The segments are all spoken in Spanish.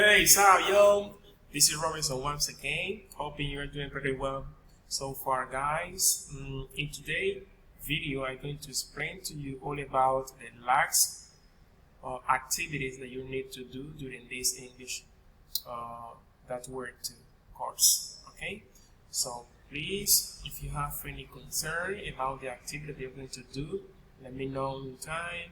Hey, sup, yo? This is Robinson once again. Hoping you're doing pretty well so far, guys. In today's video, I'm going to explain to you all about the last activities that you need to do during this English that word course. Okay, so please, if you have any concern about the activity that you're going to do, let me know in time.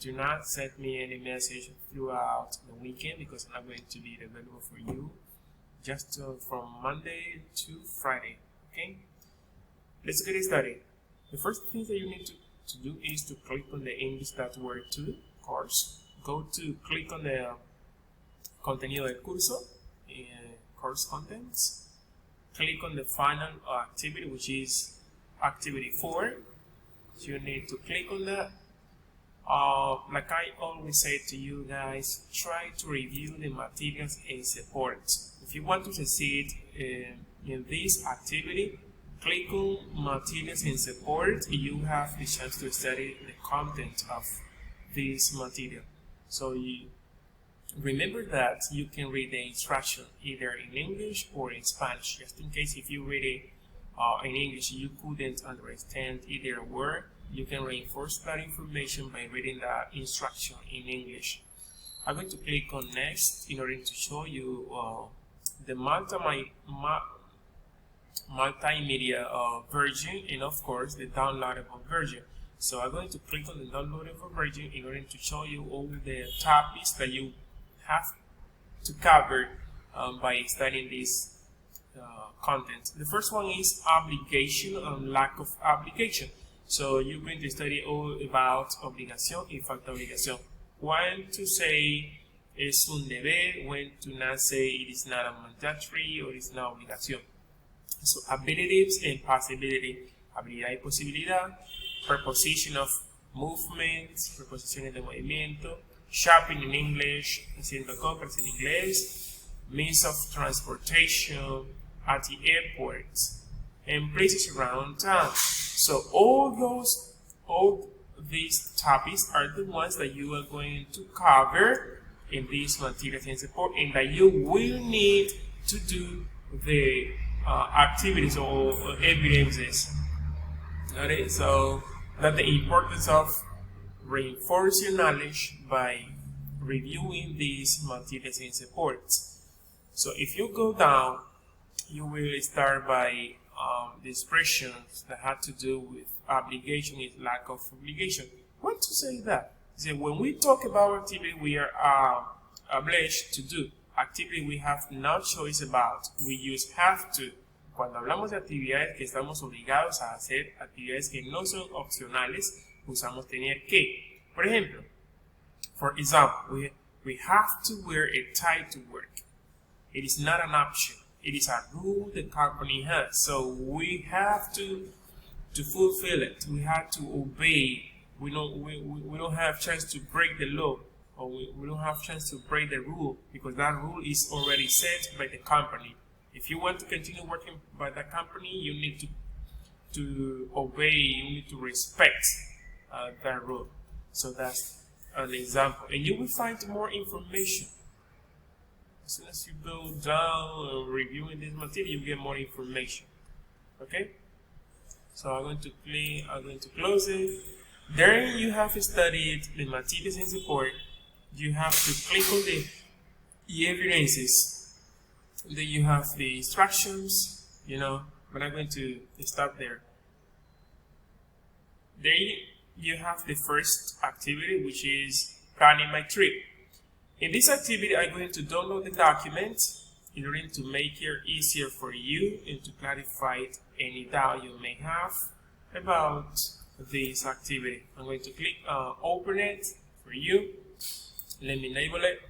Do not send me any message throughout the weekend because I'm not going to be available for you just from Monday to Friday. Okay, let's get started. The first thing that you need to do is to click on the English that word to course. Go to click on the contenido del curso, course contents. Click on the final activity, which is activity 4. So you need to click on that. Like I always say to you guys, try to review the materials and support. If you want to succeed in this activity, click on materials and support. You have the chance to study the content of this material. So you remember that you can read the instruction either in English or in Spanish, just in case if you read it in English you couldn't understand either word. You can reinforce that information by reading the instruction in English. I'm going to click on next in order to show you the multimedia version and of course the downloadable version. So I'm going to click on the downloadable version in order to show you all the topics that you have to cover by studying this content. The first one is obligation and lack of obligation. So you're going to study all about obligación y falta de obligación. When to say es un deber, when to not say it is not a mandatory or it is not obligación. So abilities and possibility. Habilidad y posibilidad. Preposition of movement, preposiciones de movimiento. Shopping in English, haciendo compras en inglés. Means of transportation at the airport. And places around town. So all these topics are the ones that you are going to cover in these materials and support, and that you will need to do the activities or evidences. Okay, so that's the importance of reinforcing knowledge by reviewing these materials and supports. So if you go down, you will start by the expressions that have to do with obligation is lack of obligation. What to say that? So when we talk about activity we are obliged to do, activity we have no choice about, we use have to. Cuando hablamos de actividades que estamos obligados a hacer, actividades que no son opcionales, usamos tener que. For example, we have to wear a tie to work. It is not an option. It is a rule the company has, so we have to fulfill it. We have to obey. We don't have chance to break the law, or we don't have chance to break the rule because that rule is already set by the company. If you want to continue working by the company, you need to obey. You need to respect that rule. So that's an example, and you will find more information. As soon as you go down reviewing this material, you get more information. Okay, so I'm going to close it. There you have studied the materials and support. You have to click on the evidences. Then you have the instructions, but I'm going to stop there. Then you have the first activity, which is planning my trip. In this activity, I'm going to download the document in order to make it easier for you and to clarify any doubt you may have about this activity. I'm going to click open it for you. Let me enable it.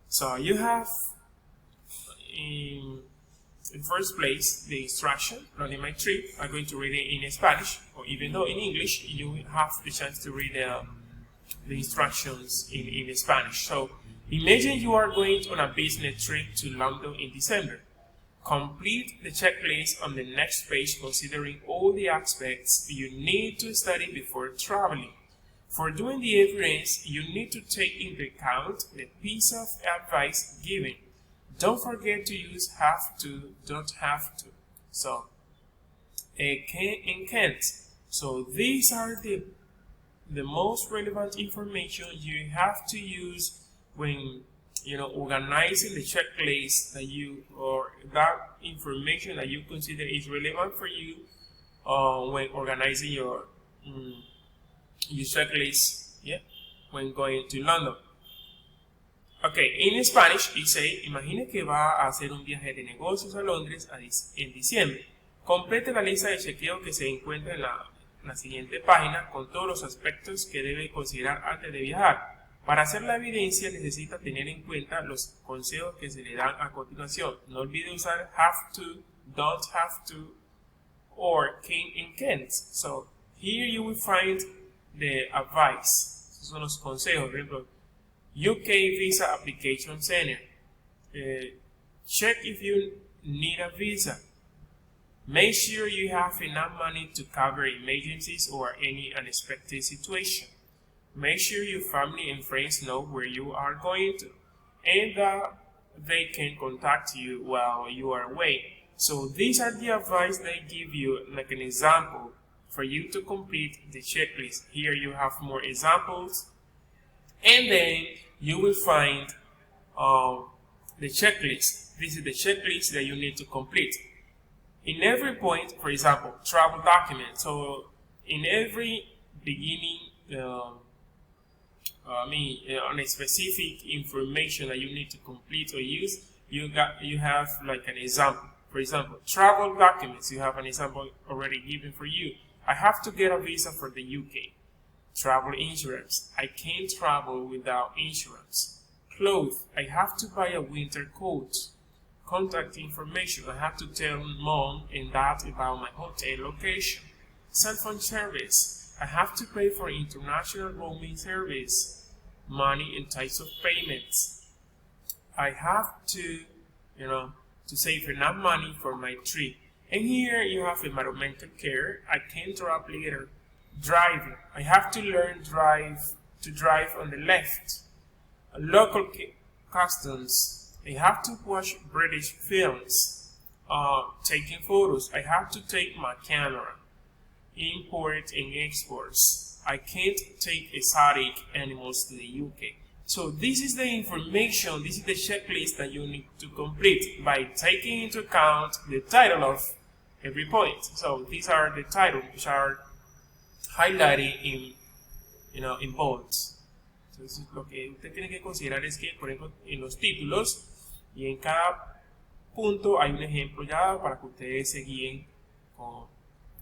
So you have in first place the instruction, planning my trip. I'm going to read it in Spanish, or even though in English, you have the chance to read the instructions in Spanish. So imagine you are going on a business trip to London in December. Complete the checklist on the next page considering all the aspects you need to study before traveling. For doing the evidence, you need to take into account the piece of advice given. Don't forget to use have to, don't have to. So, can and can't. So these are the most relevant information you have to use when organizing the checklist that you, or that information that you consider is relevant for you when organizing your checklist, when going to London. Okay, in Spanish dice, imagine que va a hacer un viaje de negocios a Londres en diciembre. Complete la lista de chequeo que se encuentra en la siguiente página con todos los aspectos que debe considerar antes de viajar. Para hacer la evidencia necesita tener en cuenta los consejos que se le dan a continuación. No olvide usar have to, don't have to, or can and can't. So here you will find the advice. Esos son los consejos. Por ejemplo, UK Visa Application Center. Check if you need a visa. Make sure you have enough money to cover emergencies or any unexpected situation. Make sure your family and friends know where you are going to and that they can contact you while you are away. So these are the advice they give you, like an example for you to complete the checklist. Here you have more examples, and then you will find the checklist. This is the checklist that you need to complete. In every point, for example, travel document. So in every beginning, on a specific information that you need to complete or use, you have like an example. For example, travel documents. You have an example already given for you. I have to get a visa for the UK. Travel insurance. I can't travel without insurance. Clothes. I have to buy a winter coat. Contact information. I have to tell mom and dad about my hotel location. Cell phone service. I have to pay for international roaming service. Money and types of payments. I have to, to save enough money for my trip. And here you have environmental care. I can't drive later. Driving. I have to learn to drive on the left. Local customs. I have to watch British films. Taking photos. I have to take my camera. Import and exports. I can't take exotic animals to the UK. So this is the information, this is the checklist that you need to complete by taking into account the title of every point. So these are the titles which are highlighted in bold. Entonces lo que usted tiene que considerar es que, por ejemplo, en los títulos y en cada punto hay un ejemplo ya para que ustedes se guíen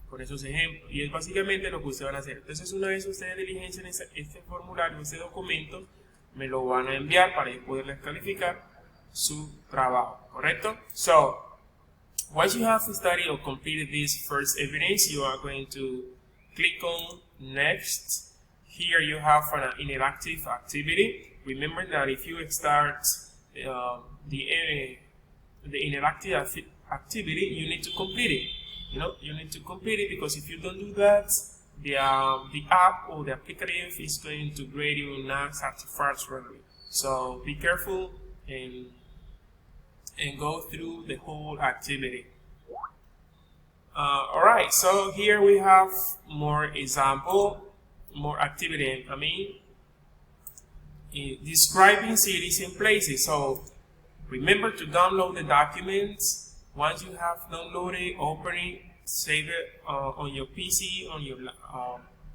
con esos ejemplos. Y es básicamente lo que ustedes van a hacer. Entonces una vez ustedes diligencian este formulario, este documento, me lo van a enviar para yo poderles calificar su trabajo, ¿correcto? So, once you have studied or completed this first evidence, you are going to click on Next. Here you have an interactive activity. Remember that if you start the interactive activity, you need to complete it. You need to complete it, because if you don't do that, the app or the applicative is going to grade you not satisfactorily. So be careful and go through the whole activity. Alright, so here we have more example, more activity. Describing cities and places. So remember to download the documents. Once you have downloaded, open it, save it on your PC, on your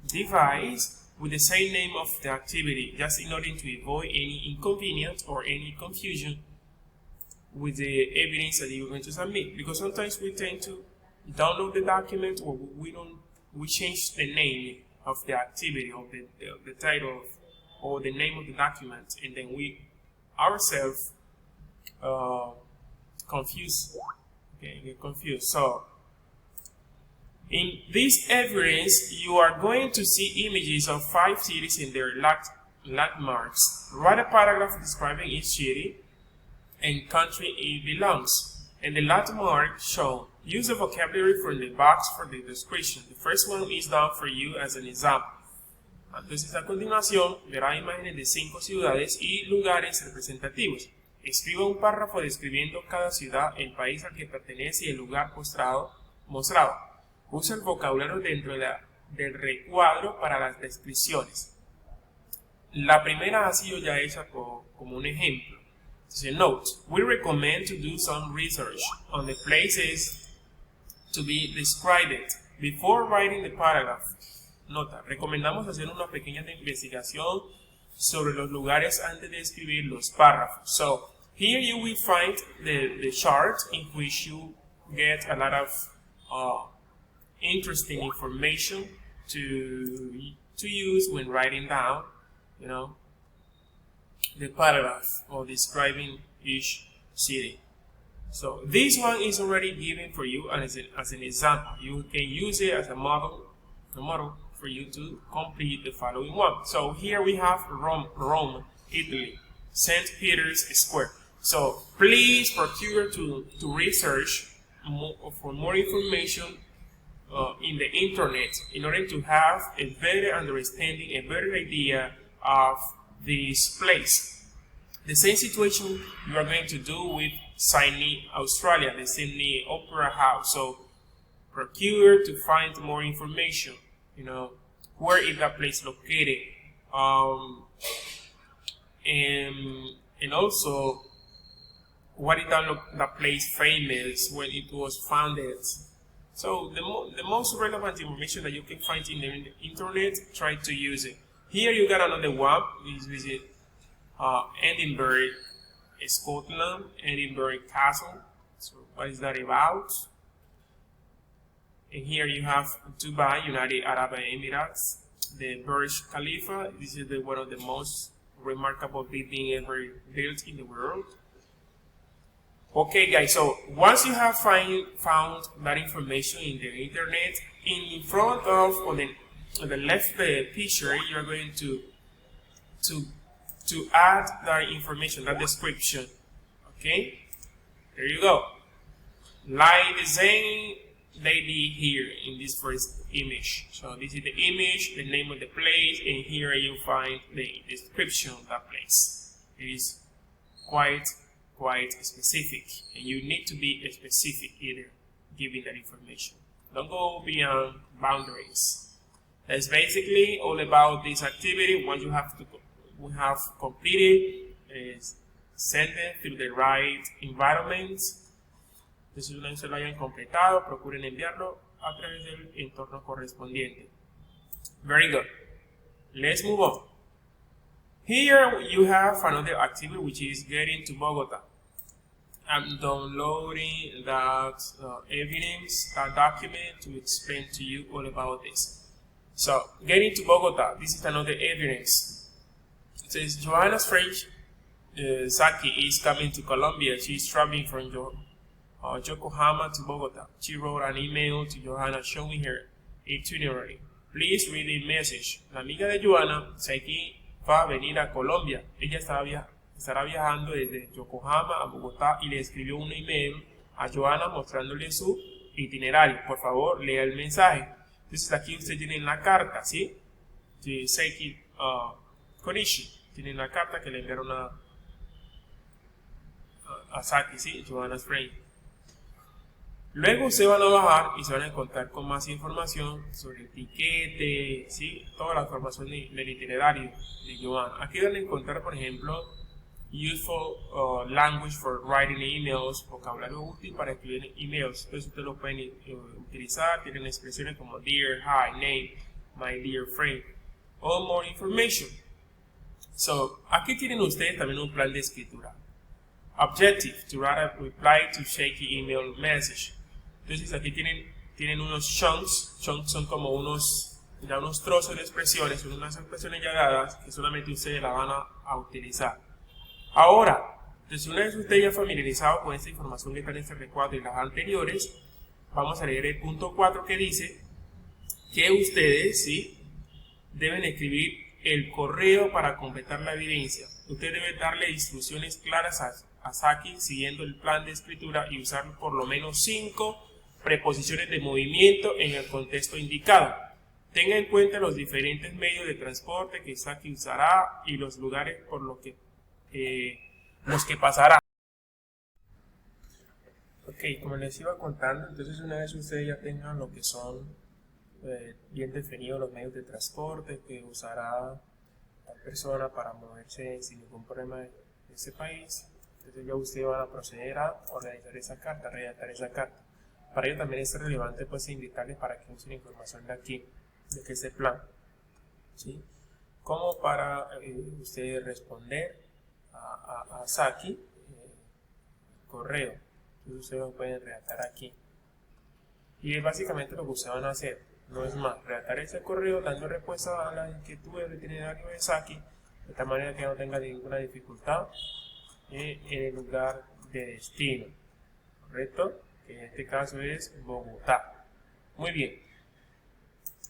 device with the same name of the activity, just in order to avoid any inconvenience or any confusion with the evidence that you're going to submit. Because sometimes we tend to download the document, or we change the name of the activity, or the title or the name of the document, and then we ourselves get confused. So in this evidence, you are going to see images of 5 cities and their landmarks. Write a paragraph describing each city and country it belongs, and the landmark shown. Use the vocabulary from the box for the description. The first one is done for you as an example. Entonces, a continuación, verá imágenes de 5 ciudades y lugares representativos. Escriba un párrafo describiendo cada ciudad, el país al que pertenece y el lugar mostrado. Usa el vocabulario dentro del recuadro para las descripciones. La primera ha sido ya hecha como un ejemplo. Entonces, note, we recommend to do some research on the places to be described before writing the paragraph. Nota, recomendamos hacer una pequeña investigación sobre los lugares antes de escribir los párrafos. So, here you will find the chart in which you get a lot of interesting information to use when writing down, you know, the paragraph or describing each city. So this one is already given for you as an example. You can use it as a model for you to complete the following one. So here we have Rome, Italy, St. Peter's Square. So please procure to research for more information in the internet in order to have a better understanding, a better idea of this place. The same situation you are going to do with Sydney, Australia, the Sydney Opera House. So procure to find more information, you know, where is that place located, and also what is that place famous, when it was founded. So the most relevant information that you can find in the internet, try to use it. Here you got another one. Please visit Edinburgh, Scotland, Edinburgh Castle. So what is that about? And here you have Dubai, United Arab Emirates, the Burj Khalifa. This is one of the most remarkable buildings ever built in the world. Okay, guys, so once you have found that information in the internet, in front of on the left picture, you are going to add that information, that description. Okay, there you go. Like the same they did here in this first image. So this is the image, the name of the place, and here you find the description of that place. It is quite specific, and you need to be specific either giving that information. Don't go beyond boundaries. That's basically all about this activity. Once we have completed, send it through the right environment. Entonces, una vez lo hayan completado, procuren enviarlo a través del entorno correspondiente. Very good. Let's move on. Here you have another activity, which is getting to Bogota. I'm downloading that evidence, that document, to explain to you all about this. So, getting to Bogota, this is another evidence. It says Johanna's friend Saki is coming to Colombia. She's traveling from Yokohama to Bogota. She wrote an email to Johanna showing her itinerary. Please read the message. La amiga de Johanna, Saki, va a venir a Colombia. Ella estará viajando desde Yokohama a Bogotá y le escribió un email a Johanna mostrándole su itinerario. Por favor, lea el mensaje. Entonces aquí usted tiene la carta, ¿sí? De Saki Konishi. Tienen la carta que le enviaron a Saki, ¿sí? Johanna's friend. Luego se van a bajar y se van a encontrar con más información sobre el tiquete, ¿sí? Toda la información del itinerario de Johanna. Aquí van a encontrar, por ejemplo, useful language for writing emails, vocabulario útil para escribir emails. Entonces ustedes lo pueden utilizar. Tienen expresiones como dear, hi, name, my dear friend. All more information. So, aquí tienen ustedes también un plan de escritura. Objective, to write a reply to shaky email message. Entonces aquí tienen unos chunks. Chunks son como unos trozos de expresiones, son unas expresiones ya dadas que solamente ustedes la van a utilizar. Ahora, entonces una vez ustedes ya familiarizado con esta información que está en este recuadro y las anteriores, vamos a leer el punto 4 que dice que ustedes, ¿sí?, deben escribir el correo para completar la evidencia. Usted debe darle instrucciones claras a Saki siguiendo el plan de escritura y usar por lo menos 5 preposiciones de movimiento en el contexto indicado. Tenga en cuenta los diferentes medios de transporte que Saki usará y los lugares por los que pasará. Ok, como les iba contando, entonces una vez ustedes ya tengan lo que son bien definidos los medios de transporte que usará la persona para moverse sin ningún problema de ese país, entonces ya ustedes van a proceder a organizar esa carta, redactar esa carta. Para ello también es relevante pues invitarles para que usen información de aquí, de este plan, ¿sí? Como para ustedes responder a Saki correo. Entonces ustedes lo pueden redactar aquí. Y es básicamente lo que ustedes van a hacer. No es más, redactar ese correo dando respuesta a la inquietud del itinerario de Saki, de tal manera que no tenga ninguna dificultad en el lugar de destino. ¿Correcto? Que en este caso es Bogotá. Muy bien.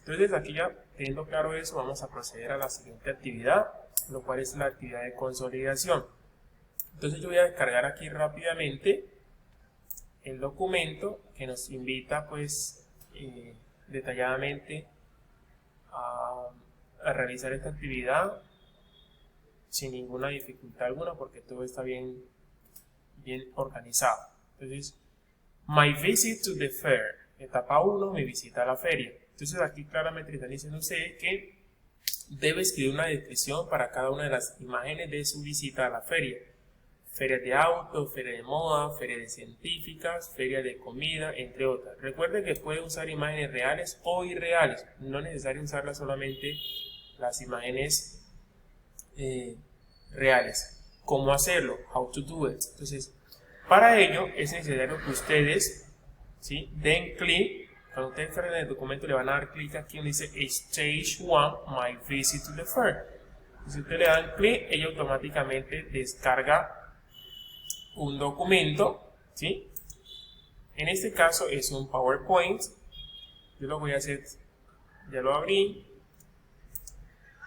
Entonces aquí ya teniendo claro eso, vamos a proceder a la siguiente actividad, lo cual es la actividad de consolidación. Entonces yo voy a descargar aquí rápidamente el documento que nos invita pues detalladamente a realizar esta actividad sin ninguna dificultad alguna, porque todo está bien organizado. Entonces, my visit to the fair, etapa 1, mi visita a la feria. Entonces aquí claramente le están diciendo a ustedes que debe escribir una descripción para cada una de las imágenes de su visita a la feria. Feria de autos, feria de moda, feria de científicas, feria de comida, entre otras. Recuerden que puede usar imágenes reales o irreales. No es necesario usarlas solamente las imágenes reales. ¿Cómo hacerlo? How to do it. Entonces, para ello es necesario que ustedes, ¿sí?, den clic. Cuando ustedes entran en el documento le van a dar clic aquí donde dice Stage 1, My Visit to the Fair. Si ustedes le dan clic, ella automáticamente descarga un documento, ¿sí? En este caso es un PowerPoint. Yo lo voy a hacer, ya lo abrí.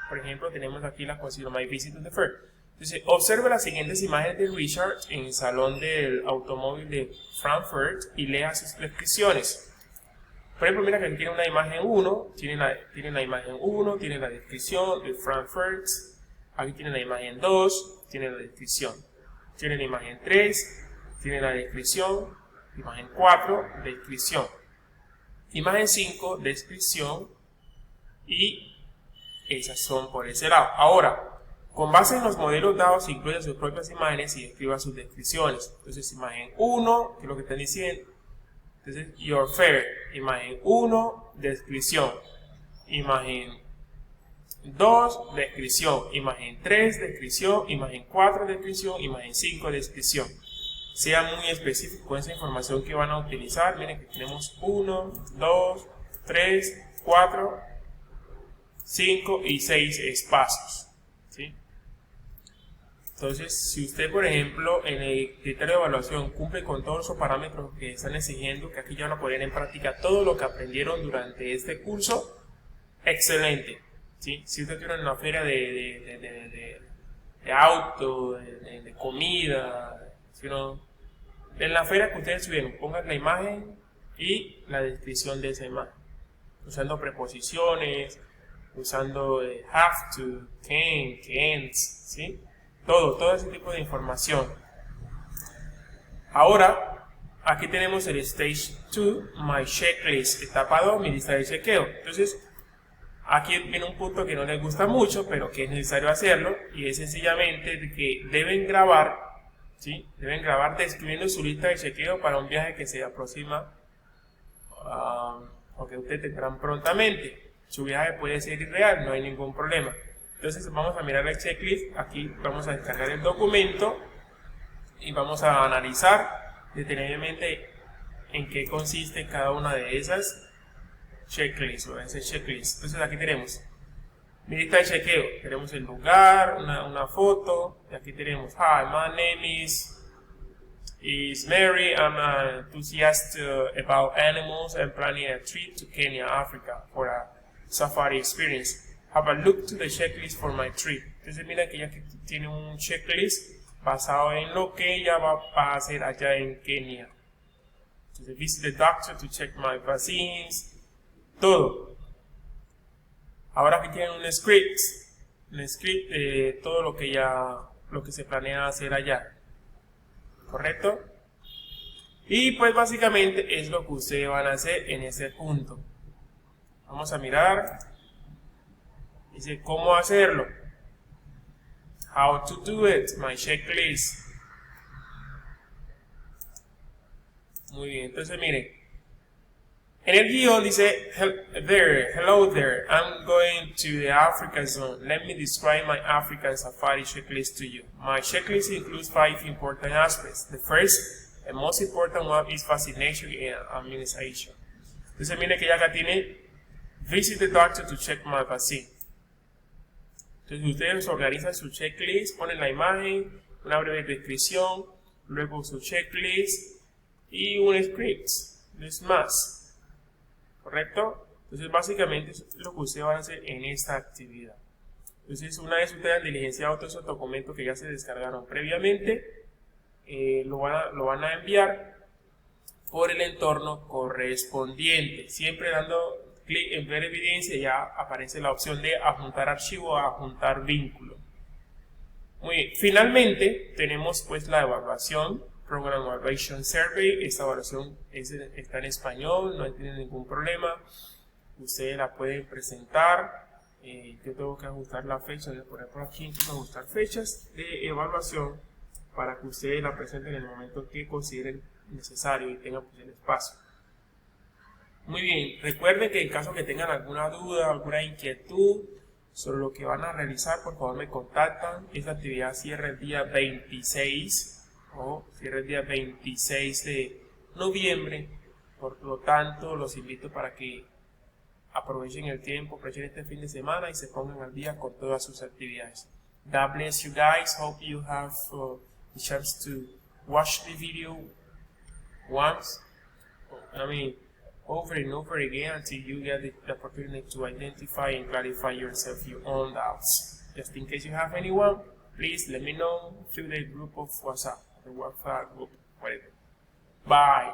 Por ejemplo, tenemos aquí la consigna My Visit to the Fair. Entonces, observe las siguientes imágenes de Richard en el salón del automóvil de Frankfurt y lea sus descripciones. Por ejemplo, mira que aquí tiene una imagen 1, tiene la imagen 1, tiene la descripción de Frankfurt. Aquí tiene la imagen 2, tiene la descripción. Tiene la imagen 3, tiene la descripción. Imagen 4, descripción. Imagen 5, descripción. Y esas son por ese lado. Ahora, con base en los modelos dados, incluye sus propias imágenes y escriba sus descripciones. Entonces, imagen 1, que es lo que están diciendo. Entonces, your fair, imagen 1, descripción. Imagen 2, descripción. Imagen 3, descripción. Imagen 4, descripción. Imagen 5, descripción. Sean muy específicos con esa información que van a utilizar. Miren que tenemos 1, 2, 3, 4, 5 y 6 espacios, ¿sí? Entonces, si usted, por ejemplo, en el criterio de evaluación cumple con todos los parámetros que están exigiendo, que aquí ya van a poner en práctica todo lo que aprendieron durante este curso, excelente, ¿sí? Si usted tiene una feria de auto, de comida, sino en la feria que ustedes subieron, pongan la imagen y la descripción de esa imagen, usando preposiciones, usando have to, can, can't, ¿sí? Todo ese tipo de información. Ahora, aquí tenemos el Stage 2, My Checklist, etapa 2, mi lista de chequeo. Entonces, aquí viene un punto que no les gusta mucho, pero que es necesario hacerlo, y es sencillamente que deben grabar, ¿sí? Deben grabar describiendo su lista de chequeo para un viaje que se aproxima o que ustedes tendrán prontamente. Su viaje puede ser irreal, no hay ningún problema. Entonces vamos a mirar el checklist, aquí vamos a descargar el documento y vamos a analizar detenidamente en qué consiste cada una de esas checklists o ese checklist. Entonces aquí tenemos mi lista de chequeo, tenemos el lugar, una foto, y aquí tenemos hi, my name is Mary, I'm enthusiastic about animals and planning a trip to Kenya, Africa for a safari experience. Have a look to the checklist for my trip. Entonces mira que ella tiene un checklist basado en lo que ella va a hacer allá en Kenia. Entonces visit the doctor to check my vaccines. Todo. Ahora aquí tienen un script de todo lo que se planea hacer allá, ¿correcto? Y pues básicamente es lo que ustedes van a hacer en ese punto. Vamos a mirar, dice cómo hacerlo, how to do it, my checklist. Muy bien, entonces miren, en el guión dice, hello there, I'm going to the Africa zone. Let me describe my African safari checklist to you. My checklist includes 5 important aspects. The first and most important one is vaccination and immunization. Entonces mire que ya acá tiene, visit the doctor to check my vaccine. Entonces ustedes organizan su checklist, ponen la imagen, una breve descripción, luego su checklist y un script, no es más. ¿Correcto? Entonces básicamente es lo que ustedes van a hacer en esta actividad. Entonces una vez ustedes han diligenciado todos esos documentos que ya se descargaron previamente, lo van a enviar por el entorno correspondiente. Siempre dando clic en ver evidencia ya aparece la opción de adjuntar archivo o adjuntar vínculo. Muy bien. Finalmente tenemos pues la evaluación. Program Evaluation Survey. Esta evaluación está en español, no tiene ningún problema. Ustedes la pueden presentar. Yo tengo que ajustar la fecha, voy a poner por aquí, tengo que ajustar fechas de evaluación para que ustedes la presenten en el momento que consideren necesario y tengan pues, el espacio. Muy bien, recuerden que en caso que tengan alguna duda, alguna inquietud sobre lo que van a realizar, por favor me contactan. Esta actividad cierra el día 26. Cierra el día 26 de noviembre, por lo tanto los invito para que aprovechen el tiempo, aprovechen este fin de semana y se pongan al día con todas sus actividades. God bless you guys, hope you have the chance to watch the video once, over and over again until you get the opportunity to identify and clarify yourself your own doubts. Just in case you have anyone, please let me know through the group of WhatsApp. The WhatsApp group, whatever. Bye.